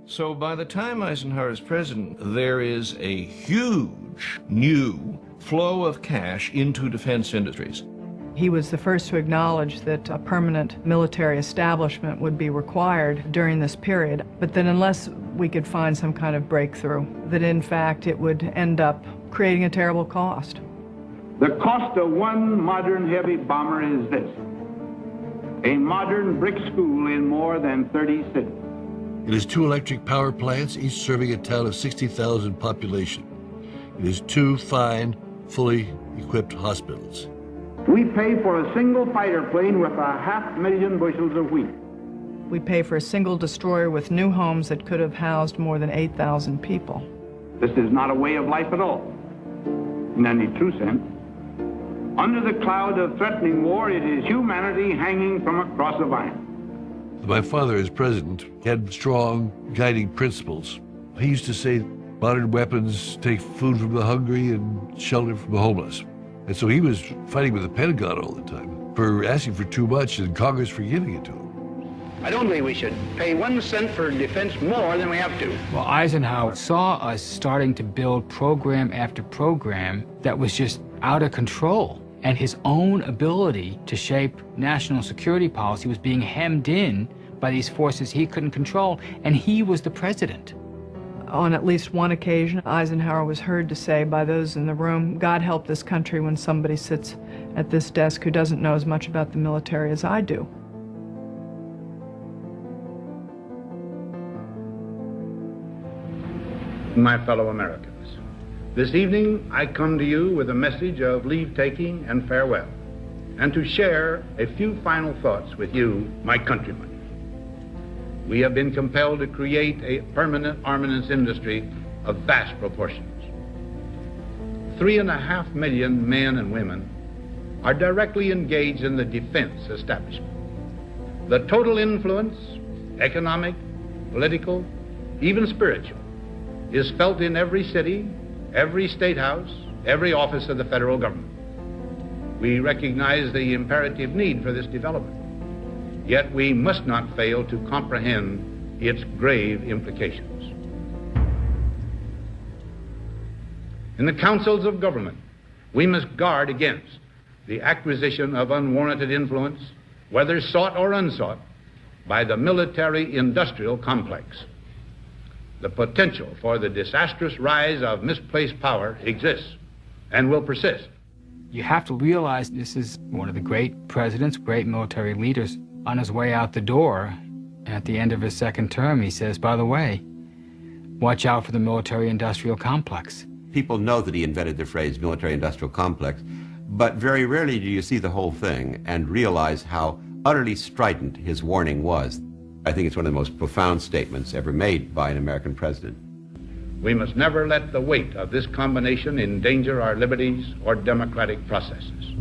So by the time Eisenhower is president, there is a huge new flow of cash into defense industries. He was the first to acknowledge that a permanent military establishment would be required during this period, but that unless we could find some kind of breakthrough, that in fact it would end up creating a terrible cost. The cost of one modern heavy bomber is this: a modern brick school in more than 30 cities. It is 2 electric power plants, each serving a town of 60,000 population. It is 2 fine, fully equipped hospitals. We pay for a single fighter plane with 500,000 bushels of wheat. We pay for a single destroyer with new homes that could have housed more than 8,000 people. This is not a way of life at all, in any true sense. Under the cloud of threatening war, it is humanity hanging from a cross of iron. My father, as president, had strong guiding principles. He used to say, modern weapons take food from the hungry and shelter from the homeless. And so he was fighting with the Pentagon all the time for asking for too much and Congress for giving it to him. I don't think we should pay 1 cent for defense more than we have to. Well, Eisenhower saw us starting to build program after program that was just out of control. And his own ability to shape national security policy was being hemmed in by these forces he couldn't control, and he was the president. On at least one occasion, Eisenhower was heard to say by those in the room, "God help this country when somebody sits at this desk who doesn't know as much about the military as I do." My fellow Americans, this evening I come to you with a message of leave-taking and farewell, and to share a few final thoughts with you, my countrymen. We have been compelled to create a permanent armaments industry of vast proportions. 3.5 million men and women are directly engaged in the defense establishment. The total influence, economic, political, even spiritual, is felt in every city, every state house, every office of the federal government. We recognize the imperative need for this development. Yet we must not fail to comprehend its grave implications. In the councils of government, we must guard against the acquisition of unwarranted influence, whether sought or unsought, by the military-industrial complex. The potential for the disastrous rise of misplaced power exists and will persist. You have to realize this is one of the great presidents, great military leaders. On his way out the door, at the end of his second term, he says, by the way, watch out for the military-industrial complex. People know that he invented the phrase military-industrial complex, but very rarely do you see the whole thing and realize how utterly strident his warning was. I think it's one of the most profound statements ever made by an American president. We must never let the weight of this combination endanger our liberties or democratic processes.